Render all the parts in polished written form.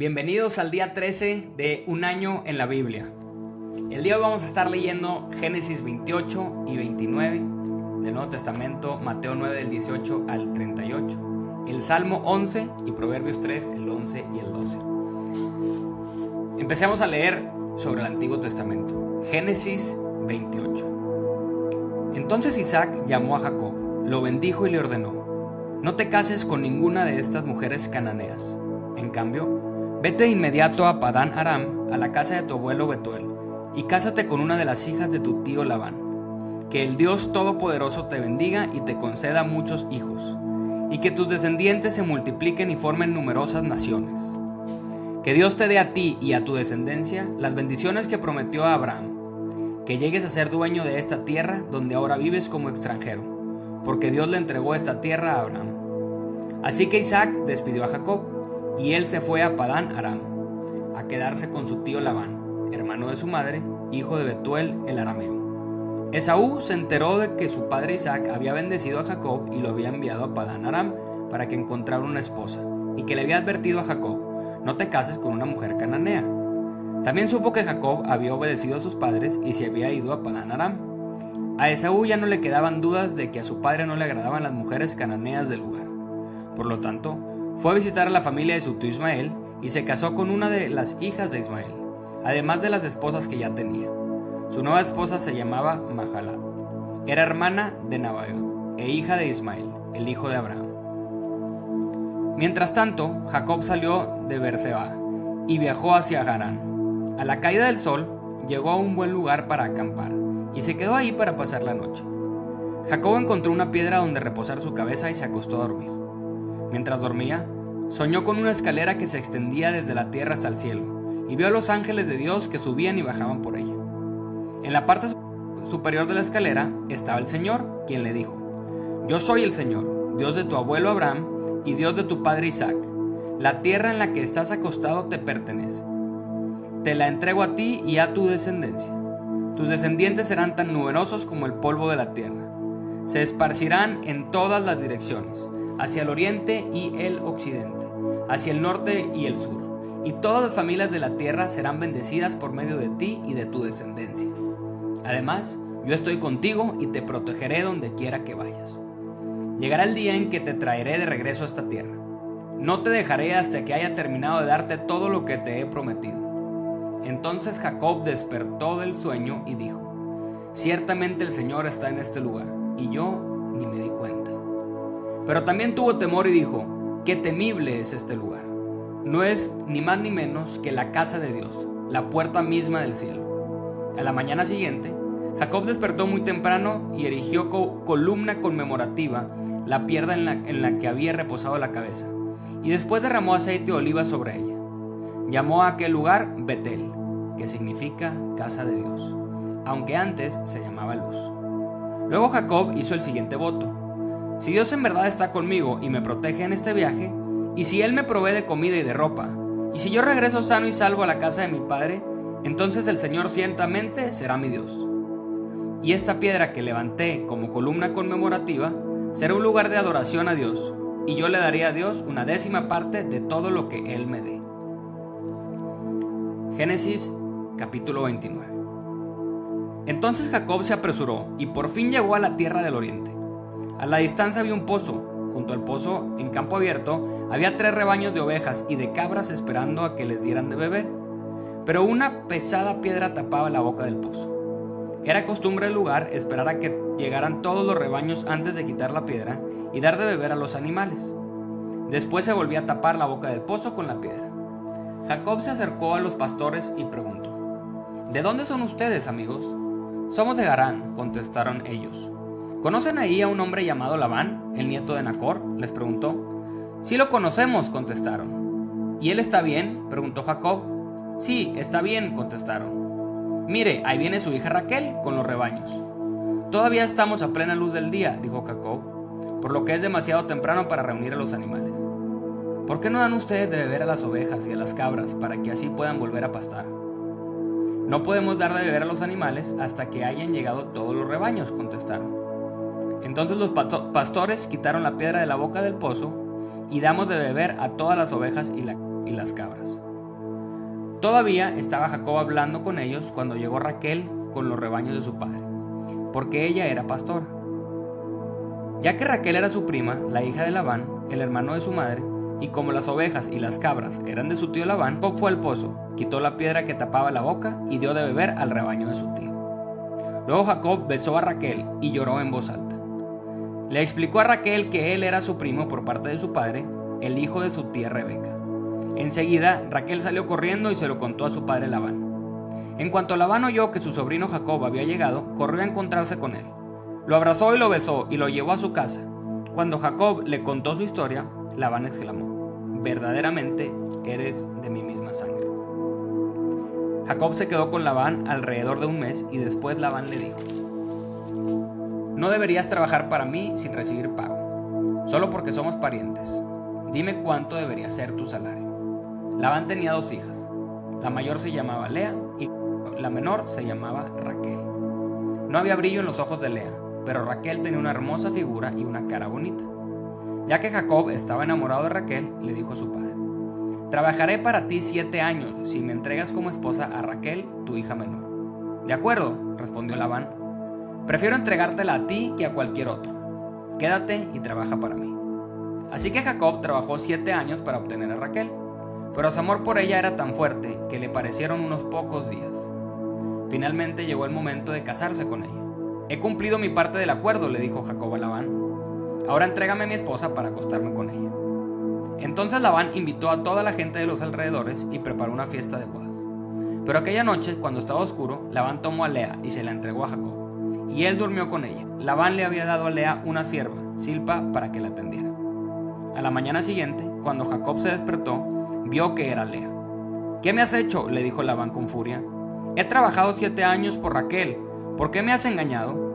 Bienvenidos al día 13 de Un año en la Biblia. El día de hoy vamos a estar leyendo Génesis 28 y 29 del Nuevo Testamento, Mateo 9 del 18 al 38, el Salmo 11 y Proverbios 3, el 11 y el 12. Empecemos a leer sobre el Antiguo Testamento. Génesis 28. Entonces Isaac llamó a Jacob, lo bendijo y le ordenó: no te cases con ninguna de estas mujeres cananeas. En cambio, vete de inmediato a Padán Aram, a la casa de tu abuelo Betuel, y cásate con una de las hijas de tu tío Labán. Que el Dios Todopoderoso te bendiga y te conceda muchos hijos, y que tus descendientes se multipliquen y formen numerosas naciones. Que Dios te dé a ti y a tu descendencia las bendiciones que prometió a Abraham, que llegues a ser dueño de esta tierra donde ahora vives como extranjero, porque Dios le entregó esta tierra a Abraham. Así que Isaac despidió a Jacob, y él se fue a Padán Aram, a quedarse con su tío Labán, hermano de su madre, hijo de Betuel el arameo. Esaú se enteró de que su padre Isaac había bendecido a Jacob y lo había enviado a Padán Aram para que encontrara una esposa, y que le había advertido a Jacob: no te cases con una mujer cananea. También supo que Jacob había obedecido a sus padres y se había ido a Padán Aram. A Esaú ya no le quedaban dudas de que a su padre no le agradaban las mujeres cananeas del lugar. Por lo tanto, fue a visitar a la familia de su tío Ismael y se casó con una de las hijas de Ismael, además de las esposas que ya tenía. Su nueva esposa se llamaba Mahalat. Era hermana de Nabaiot e hija de Ismael, el hijo de Abraham. Mientras tanto, Jacob salió de Beerseba y viajó hacia Harán. A la caída del sol, llegó a un buen lugar para acampar y se quedó ahí para pasar la noche. Jacob encontró una piedra donde reposar su cabeza y se acostó a dormir. Mientras dormía, soñó con una escalera que se extendía desde la tierra hasta el cielo, y vio a los ángeles de Dios que subían y bajaban por ella. En la parte superior de la escalera estaba el Señor, quien le dijo: yo soy el Señor, Dios de tu abuelo Abraham y Dios de tu padre Isaac. La tierra en la que estás acostado te pertenece. Te la entrego a ti y a tu descendencia. Tus descendientes serán tan numerosos como el polvo de la tierra. Se esparcirán en todas las direcciones, hacia el oriente y el occidente, hacia el norte y el sur, y todas las familias de la tierra serán bendecidas por medio de ti y de tu descendencia. Además, yo estoy contigo y te protegeré donde quiera que vayas. Llegará el día en que te traeré de regreso a esta tierra. No te dejaré hasta que haya terminado de darte todo lo que te he prometido. Entonces Jacob despertó del sueño y dijo: ciertamente el Señor está en este lugar, y yo ni me di cuenta. Pero también tuvo temor y dijo: qué temible es este lugar. No es ni más ni menos que la casa de Dios, la puerta misma del cielo. A la mañana siguiente, Jacob despertó muy temprano y erigió columna conmemorativa la piedra en la que había reposado la cabeza, y después derramó aceite de oliva sobre ella. Llamó a aquel lugar Betel, que significa casa de Dios, aunque antes se llamaba Luz. Luego Jacob hizo el siguiente voto: si Dios en verdad está conmigo y me protege en este viaje, y si Él me provee de comida y de ropa, y si yo regreso sano y salvo a la casa de mi padre, entonces el Señor ciertamente será mi Dios. Y esta piedra que levanté como columna conmemorativa será un lugar de adoración a Dios, y yo le daré a Dios 1/10 parte de todo lo que Él me dé. Génesis capítulo 29. Entonces Jacob se apresuró y por fin llegó a la tierra del oriente. A la distancia había un pozo. Junto al pozo, en campo abierto, había 3 rebaños de ovejas y de cabras esperando a que les dieran de beber. Pero una pesada piedra tapaba la boca del pozo. Era costumbre del lugar esperar a que llegaran todos los rebaños antes de quitar la piedra y dar de beber a los animales. Después se volvía a tapar la boca del pozo con la piedra. Jacob se acercó a los pastores y preguntó: ¿de dónde son ustedes, amigos? Somos de Harán, contestaron ellos. ¿Conocen ahí a un hombre llamado Labán, el nieto de Nacor?, les preguntó. Sí lo conocemos, contestaron. ¿Y él está bien?, preguntó Jacob. Sí, está bien, contestaron. Mire, ahí viene su hija Raquel con los rebaños. Todavía estamos a plena luz del día, dijo Jacob, por lo que es demasiado temprano para reunir a los animales. ¿Por qué no dan ustedes de beber a las ovejas y a las cabras para que así puedan volver a pastar? No podemos dar de beber a los animales hasta que hayan llegado todos los rebaños, contestaron. Entonces los pastores quitaron la piedra de la boca del pozo y damos de beber a todas las ovejas y las cabras. Todavía estaba Jacob hablando con ellos cuando llegó Raquel con los rebaños de su padre, porque ella era pastora. Ya que Raquel era su prima, la hija de Labán, el hermano de su madre, y como las ovejas y las cabras eran de su tío Labán, Jacob fue al pozo, quitó la piedra que tapaba la boca y dio de beber al rebaño de su tío. Luego Jacob besó a Raquel y lloró en voz alta. Le explicó a Raquel que él era su primo por parte de su padre, el hijo de su tía Rebeca. Enseguida Raquel salió corriendo y se lo contó a su padre Labán. En cuanto Labán oyó que su sobrino Jacob había llegado, corrió a encontrarse con él. Lo abrazó y lo besó y lo llevó a su casa. Cuando Jacob le contó su historia, Labán exclamó: verdaderamente eres de mi misma sangre. Jacob se quedó con Labán alrededor de un mes y después Labán le dijo: no deberías trabajar para mí sin recibir pago, solo porque somos parientes. Dime cuánto debería ser tu salario. Labán tenía 2 hijas. La mayor se llamaba Lea y la menor se llamaba Raquel. No había brillo en los ojos de Lea, pero Raquel tenía una hermosa figura y una cara bonita. Ya que Jacob estaba enamorado de Raquel, le dijo a su padre: trabajaré para ti 7 años si me entregas como esposa a Raquel, tu hija menor. De acuerdo, respondió Labán. Prefiero entregártela a ti que a cualquier otro. Quédate y trabaja para mí. Así que Jacob trabajó 7 años para obtener a Raquel, pero su amor por ella era tan fuerte que le parecieron unos pocos días. Finalmente llegó el momento de casarse con ella. He cumplido mi parte del acuerdo, le dijo Jacob a Labán. Ahora entrégame a mi esposa para acostarme con ella. Entonces Labán invitó a toda la gente de los alrededores y preparó una fiesta de bodas. Pero aquella noche, cuando estaba oscuro, Labán tomó a Lea y se la entregó a Jacob, y él durmió con ella. Labán le había dado a Lea una sierva, Zilpa, para que la atendiera. A la mañana siguiente, cuando Jacob se despertó, vio que era Lea. ¿Qué me has hecho?, le dijo Labán con furia. He trabajado 7 años por Raquel. ¿Por qué me has engañado?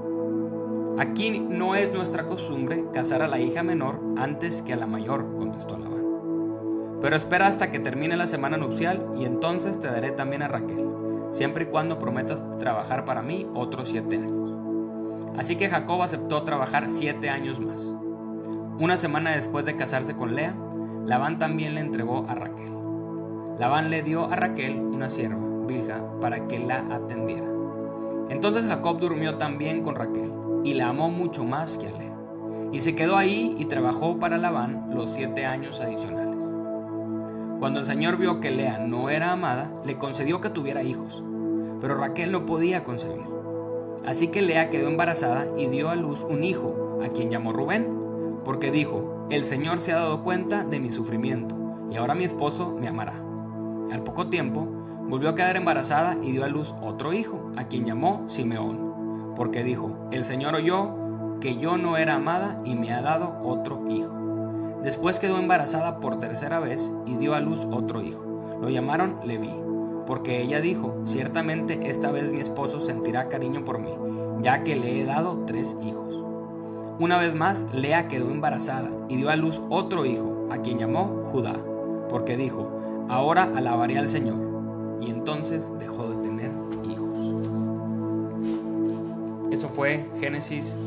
Aquí no es nuestra costumbre casar a la hija menor antes que a la mayor, contestó Labán. Pero espera hasta que termine la semana nupcial y entonces te daré también a Raquel, siempre y cuando prometas trabajar para mí otros 7 años. Así que Jacob aceptó trabajar 7 años más. Una semana después de casarse con Lea, Labán también le entregó a Raquel. Labán le dio a Raquel una sierva, Bilha, para que la atendiera. Entonces Jacob durmió también con Raquel y la amó mucho más que a Lea. Y se quedó ahí y trabajó para Labán los 7 años adicionales. Cuando el Señor vio que Lea no era amada, le concedió que tuviera hijos, pero Raquel no podía concebir. Así que Lea quedó embarazada y dio a luz un hijo, a quien llamó Rubén, porque dijo: el Señor se ha dado cuenta de mi sufrimiento y ahora mi esposo me amará. Al poco tiempo volvió a quedar embarazada y dio a luz otro hijo, a quien llamó Simeón, porque dijo: el Señor oyó que yo no era amada y me ha dado otro hijo. Después quedó embarazada por 3ª vez y dio a luz otro hijo. Lo llamaron Leví, porque ella dijo: ciertamente esta vez mi esposo sentirá cariño por mí, ya que le he dado 3 hijos. Una vez más, Lea quedó embarazada y dio a luz otro hijo, a quien llamó Judá, porque dijo: ahora alabaré al Señor. Y entonces dejó de tener hijos. Eso fue Génesis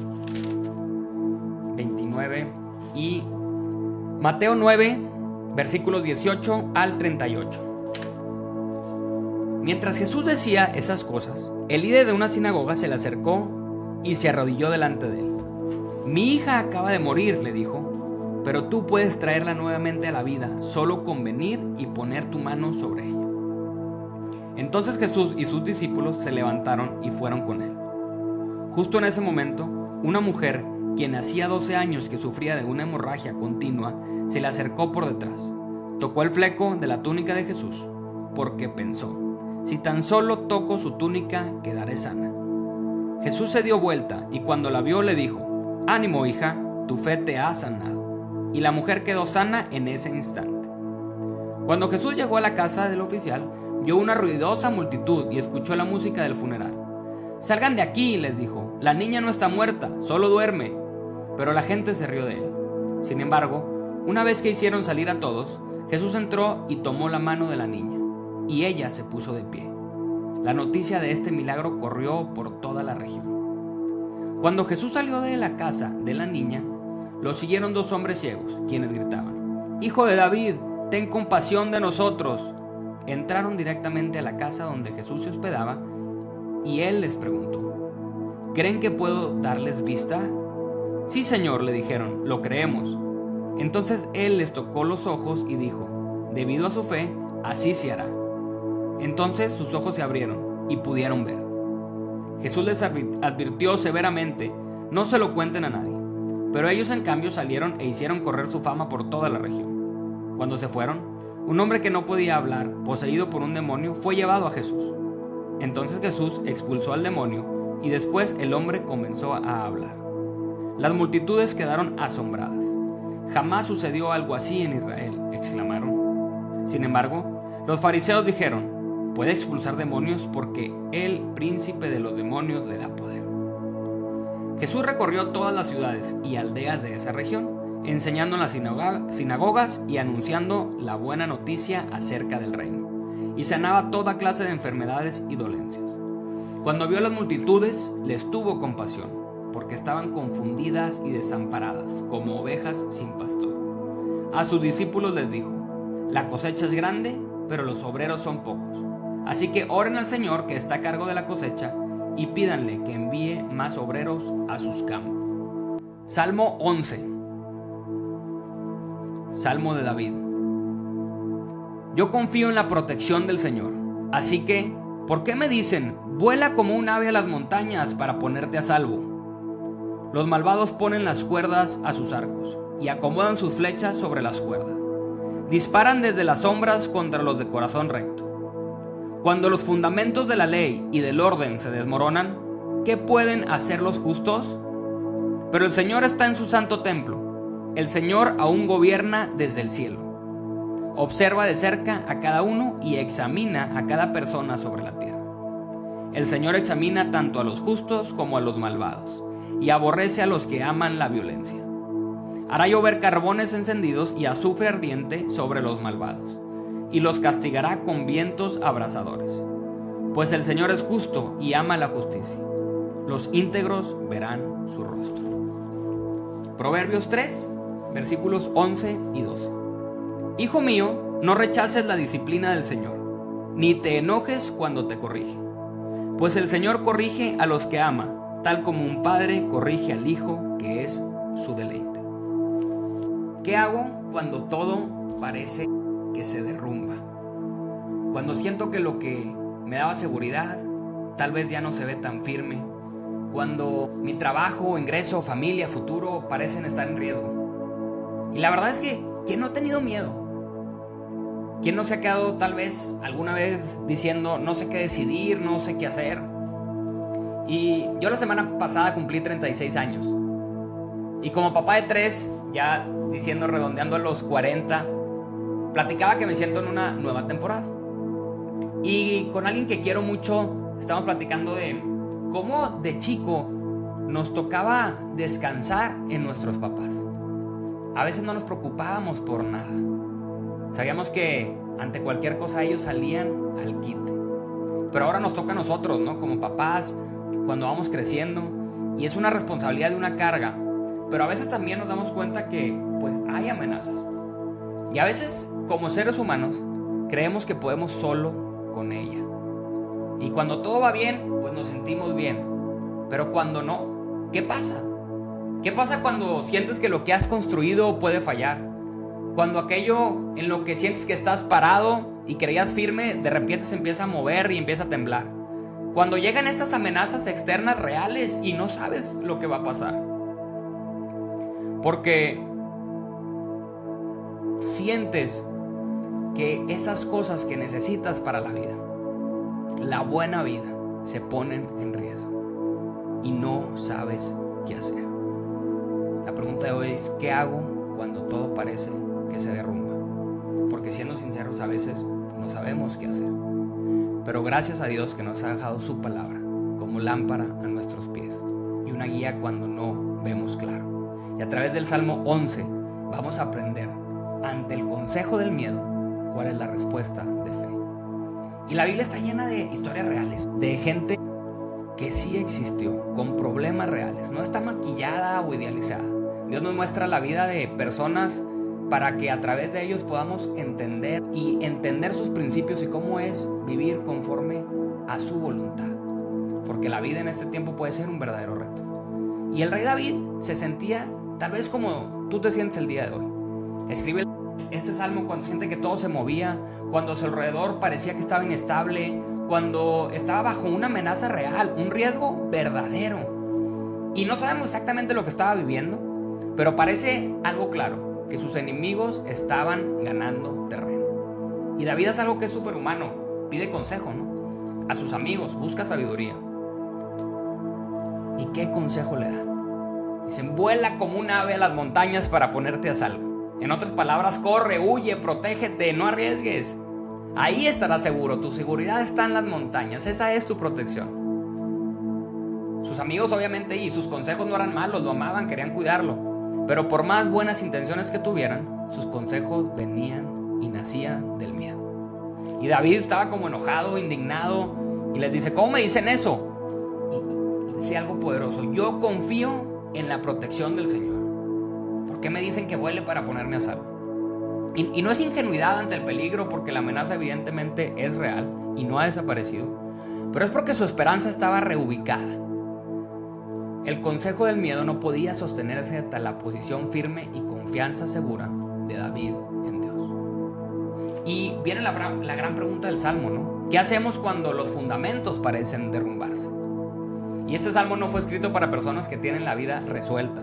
29 y Mateo 9, versículos 18 al 38. Mientras Jesús decía esas cosas, el líder de una sinagoga se le acercó y se arrodilló delante de él. Mi hija acaba de morir, le dijo, pero tú puedes traerla nuevamente a la vida, solo con venir y poner tu mano sobre ella. Entonces Jesús y sus discípulos se levantaron y fueron con él. Justo en ese momento, una mujer, quien hacía 12 años que sufría de una hemorragia continua, se le acercó por detrás. Tocó el fleco de la túnica de Jesús, porque pensó: si tan solo toco su túnica, quedaré sana. Jesús se dio vuelta y cuando la vio le dijo: ánimo, hija, tu fe te ha sanado. Y la mujer quedó sana en ese instante. Cuando Jesús llegó a la casa del oficial, vio una ruidosa multitud y escuchó la música del funeral. Salgan de aquí, les dijo, la niña no está muerta, solo duerme. Pero la gente se rió de él. Sin embargo, una vez que hicieron salir a todos, Jesús entró y tomó la mano de la niña, y ella se puso de pie. La noticia de este milagro corrió por toda la región. Cuando Jesús salió de la casa de la niña, lo siguieron 2 hombres ciegos, quienes gritaban: Hijo de David, ten compasión de nosotros. entraron directamente a la casa donde Jesús se hospedaba y él les preguntó: ¿creen que puedo darles vista? Sí, Señor, le dijeron, lo creemos. Entonces él les tocó los ojos y dijo: debido a su fe, así se hará. Entonces sus ojos se abrieron y pudieron ver. Jesús les advirtió severamente: no se lo cuenten a nadie. Pero ellos en cambio salieron e hicieron correr su fama por toda la región. Cuando se fueron, un hombre que no podía hablar, poseído por un demonio, fue llevado a Jesús. Entonces Jesús expulsó al demonio y después el hombre comenzó a hablar. Las multitudes quedaron asombradas. «Jamás sucedió algo así en Israel», exclamaron. Sin embargo, los fariseos dijeron: «Puede expulsar demonios porque el príncipe de los demonios le da poder». Jesús recorrió todas las ciudades y aldeas de esa región, enseñando en las sinagogas y anunciando la buena noticia acerca del reino, y sanaba toda clase de enfermedades y dolencias. Cuando vio a las multitudes, les tuvo compasión, porque estaban confundidas y desamparadas, como ovejas sin pastor. A sus discípulos les dijo: «La cosecha es grande, pero los obreros son pocos. Así que oren al Señor que está a cargo de la cosecha y pídanle que envíe más obreros a sus campos». Salmo 11. Salmo de David. Yo confío en la protección del Señor. Así que, ¿por qué me dicen: vuela como un ave a las montañas para ponerte a salvo? Los malvados ponen las cuerdas a sus arcos y acomodan sus flechas sobre las cuerdas. Disparan desde las sombras contra los de corazón recto. Cuando los fundamentos de la ley y del orden se desmoronan, ¿qué pueden hacer los justos? Pero el Señor está en su santo templo. El Señor aún gobierna desde el cielo. Observa de cerca a cada uno y examina a cada persona sobre la tierra. El Señor examina tanto a los justos como a los malvados, y aborrece a los que aman la violencia. Hará llover carbones encendidos y azufre ardiente sobre los malvados, y los castigará con vientos abrasadores. Pues el Señor es justo y ama la justicia. Los íntegros verán su rostro. Proverbios 3, versículos 11 y 12. Hijo mío, no rechaces la disciplina del Señor, ni te enojes cuando te corrige. Pues el Señor corrige a los que ama, tal como un padre corrige al hijo que es su deleite. ¿Qué hago cuando todo parece que se derrumba? Cuando siento que lo que me daba seguridad tal vez ya no se ve tan firme. Cuando mi trabajo, ingreso, familia, futuro parecen estar en riesgo. Y la verdad es que, ¿quién no ha tenido miedo? ¿Quién no se ha quedado tal vez alguna vez diciendo: no sé qué decidir, no sé qué hacer? Y yo la semana pasada cumplí 36 años. Y como papá de 3, ya redondeando a los 40, platicaba que me siento en una nueva temporada. Y con alguien que quiero mucho, estamos platicando de cómo de chico nos tocaba descansar en nuestros papás. A veces no nos preocupábamos por nada. Sabíamos que ante cualquier cosa ellos salían al quite. Pero ahora nos toca a nosotros, ¿no? Como papás, cuando vamos creciendo. Y es una responsabilidad y una carga. Pero a veces también nos damos cuenta que pues hay amenazas. Y a veces, como seres humanos, creemos que podemos solo con ella. Y cuando todo va bien, pues nos sentimos bien. Pero cuando no, ¿qué pasa? ¿Qué pasa cuando sientes que lo que has construido puede fallar? Cuando aquello en lo que sientes que estás parado y creías firme, de repente se empieza a mover y empieza a temblar. Cuando llegan estas amenazas externas reales y no sabes lo que va a pasar. Porque sientes que esas cosas que necesitas para la vida, la buena vida, se ponen en riesgo y no sabes qué hacer. La pregunta de hoy es: ¿qué hago cuando todo parece que se derrumba? Porque siendo sinceros, a veces no sabemos qué hacer. Pero gracias a Dios que nos ha dejado su palabra como lámpara a nuestros pies y una guía cuando no vemos claro. Y a través del Salmo 11 vamos a aprender, ante el consejo del miedo, cuál es la respuesta de fe. Y la Biblia está llena de historias reales, de gente que sí existió, con problemas reales. No está maquillada o idealizada. Dios nos muestra la vida de personas para que a través de ellos podamos entender sus principios y cómo es vivir conforme a su voluntad. Porque la vida en este tiempo puede ser un verdadero reto. Y el rey David se sentía tal vez como tú te sientes el día de hoy. Escribe este salmo cuando siente que todo se movía, cuando a su alrededor parecía que estaba inestable, cuando estaba bajo una amenaza real, un riesgo verdadero. Y no sabemos exactamente lo que estaba viviendo, pero parece algo claro, que sus enemigos estaban ganando terreno. Y David es algo que es superhumano, pide consejo, ¿no? A sus amigos, busca sabiduría. ¿Y qué consejo le dan? Dicen, vuela como un ave a las montañas para ponerte a salvo. En otras palabras, corre, huye, protégete, no arriesgues. Ahí estarás seguro, tu seguridad está en las montañas, esa es tu protección. Sus amigos obviamente y sus consejos no eran malos, lo amaban, querían cuidarlo. Pero por más buenas intenciones que tuvieran, sus consejos venían y nacían del miedo. Y David estaba como enojado, indignado, y les dice, ¿cómo me dicen eso? Y decía algo poderoso, yo confío en la protección del Señor. ¿Por qué me dicen que vuele para ponerme a salvo? Y no es ingenuidad ante el peligro, porque la amenaza evidentemente es real y no ha desaparecido, pero es porque su esperanza estaba reubicada. El consejo del miedo no podía sostenerse hasta la posición firme y confianza segura de David en Dios. Y viene la gran pregunta del Salmo, ¿no? ¿Qué hacemos cuando los fundamentos parecen derrumbarse? Y este Salmo no fue escrito para personas que tienen la vida resuelta,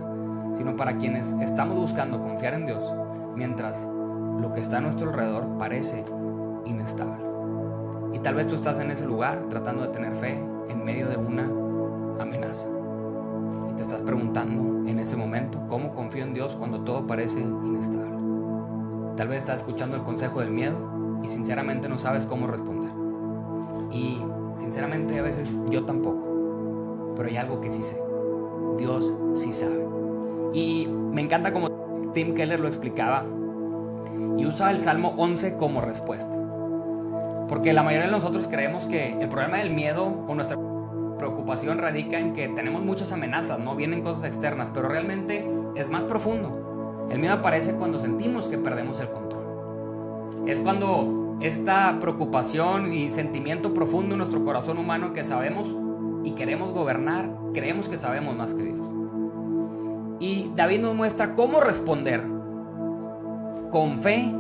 sino para quienes estamos buscando confiar en Dios, mientras lo que está a nuestro alrededor parece inestable. Y tal vez tú estás en ese lugar tratando de tener fe en medio de una amenaza. Y te estás preguntando en ese momento, ¿cómo confío en Dios cuando todo parece inestable? Tal vez estás escuchando el consejo del miedo y sinceramente no sabes cómo responder. Y sinceramente a veces yo tampoco. Pero hay algo que sí sé. Dios sí sabe. Y me encanta como Tim Keller lo explicaba y usaba el Salmo 11 como respuesta. Porque la mayoría de nosotros creemos que el problema del miedo o nuestra preocupación radica en que tenemos muchas amenazas, no vienen cosas externas, pero realmente es más profundo. El miedo aparece cuando sentimos que perdemos el control. Es cuando esta preocupación y sentimiento profundo en nuestro corazón humano que sabemos y queremos gobernar, creemos que sabemos más que Dios. Y David nos muestra cómo responder con fe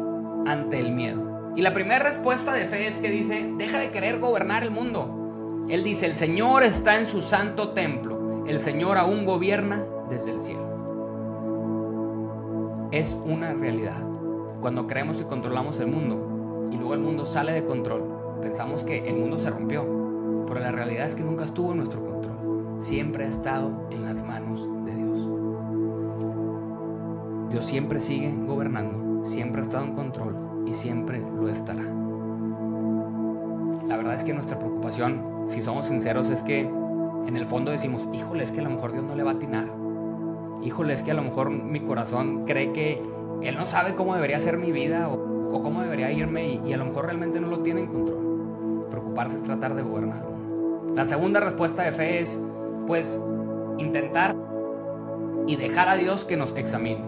ante el miedo. Y la primera respuesta de fe es que dice, deja de querer gobernar el mundo. Él dice, el Señor está en su santo templo, el Señor aún gobierna desde el cielo. Es una realidad. Cuando creemos que controlamos el mundo y luego el mundo sale de control, pensamos que el mundo se rompió, pero la realidad es que nunca estuvo en nuestro control. Siempre ha estado en las manos de Dios. Dios siempre sigue gobernando, siempre ha estado en control y siempre lo estará. La verdad es que nuestra preocupación, si somos sinceros, es que en el fondo decimos, híjole, es que a lo mejor Dios no le va a atinar. Híjole, es que a lo mejor mi corazón cree que Él no sabe cómo debería ser mi vida o cómo debería irme y a lo mejor realmente no lo tiene en control. Preocuparse es tratar de gobernar. La segunda respuesta de fe es, pues, intentar y dejar a Dios que nos examine.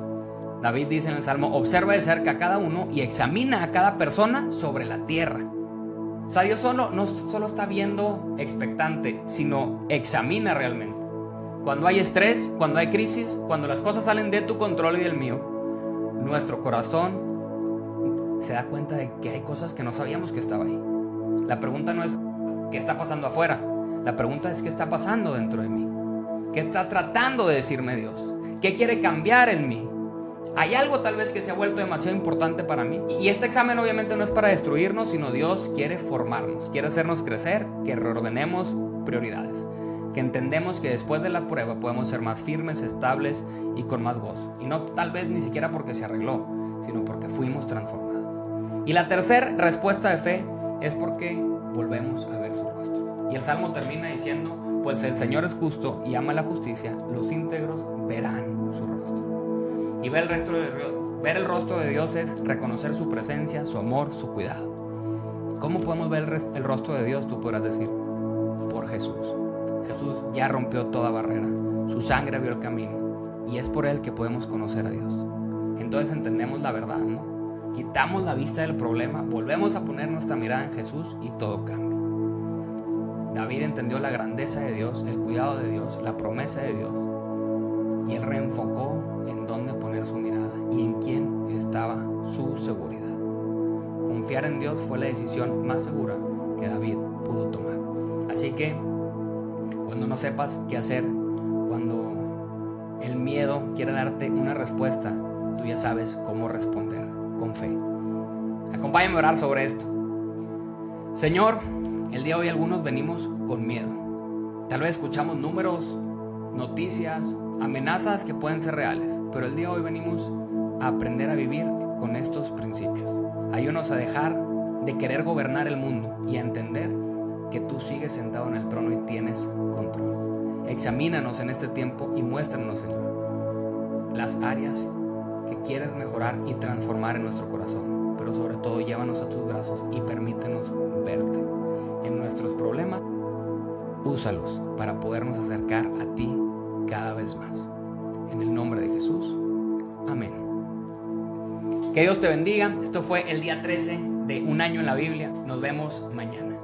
David dice en el Salmo, observa de cerca a cada uno y examina a cada persona sobre la tierra. O sea, Dios no solo está viendo expectante, sino examina realmente. Cuando hay estrés, cuando hay crisis, cuando las cosas salen de tu control y del mío, nuestro corazón se da cuenta de que hay cosas que no sabíamos que estaba ahí. La pregunta no es qué está pasando afuera, la pregunta es qué está pasando dentro de mí. ¿Qué está tratando de decirme Dios? ¿Qué quiere cambiar en mí? Hay algo tal vez que se ha vuelto demasiado importante para mí. Y este examen obviamente no es para destruirnos, sino Dios quiere formarnos, quiere hacernos crecer, que reordenemos prioridades, que entendemos que después de la prueba podemos ser más firmes, estables y con más gozo. Y no tal vez ni siquiera porque se arregló, sino porque fuimos transformados. Y la tercera respuesta de fe es porque volvemos a ver su rostro. Y el Salmo termina diciendo, pues el Señor es justo y ama la justicia, los íntegros verán su rostro. Y ver el rostro de Dios es reconocer su presencia, su amor, su cuidado. ¿Cómo podemos ver el rostro de Dios? Tú podrás decir, por Jesús. Jesús ya rompió toda barrera, su sangre abrió el camino y es por Él que podemos conocer a Dios. entonces entendemos la verdad, ¿no? Quitamos la vista del problema, volvemos a poner nuestra mirada en Jesús y todo cambia. David entendió la grandeza de Dios, el cuidado de Dios, la promesa de Dios, y él reenfocó en dónde poner su mirada y en quién estaba su seguridad. Confiar en Dios fue la decisión más segura que David pudo tomar. Así que cuando no sepas qué hacer, cuando el miedo quiere darte una respuesta, tú ya sabes cómo responder con fe. Acompáñame a orar sobre esto. Señor, el día de hoy algunos venimos con miedo. Tal vez escuchamos números, noticias, amenazas que pueden ser reales, pero el día de hoy venimos a aprender a vivir con estos principios. Ayúdanos a dejar de querer gobernar el mundo y a entender que tú sigues sentado en el trono y tienes control. Examínanos en este tiempo y muéstranos, Señor, las áreas que quieres mejorar y transformar en nuestro corazón, pero sobre todo llévanos a tus brazos y permítenos verte en nuestros problemas. Úsalos para podernos acercar a ti cada vez más. En el nombre de Jesús, amén. Que Dios te bendiga. Esto fue el día 13 de Un Año en la Biblia. Nos vemos mañana.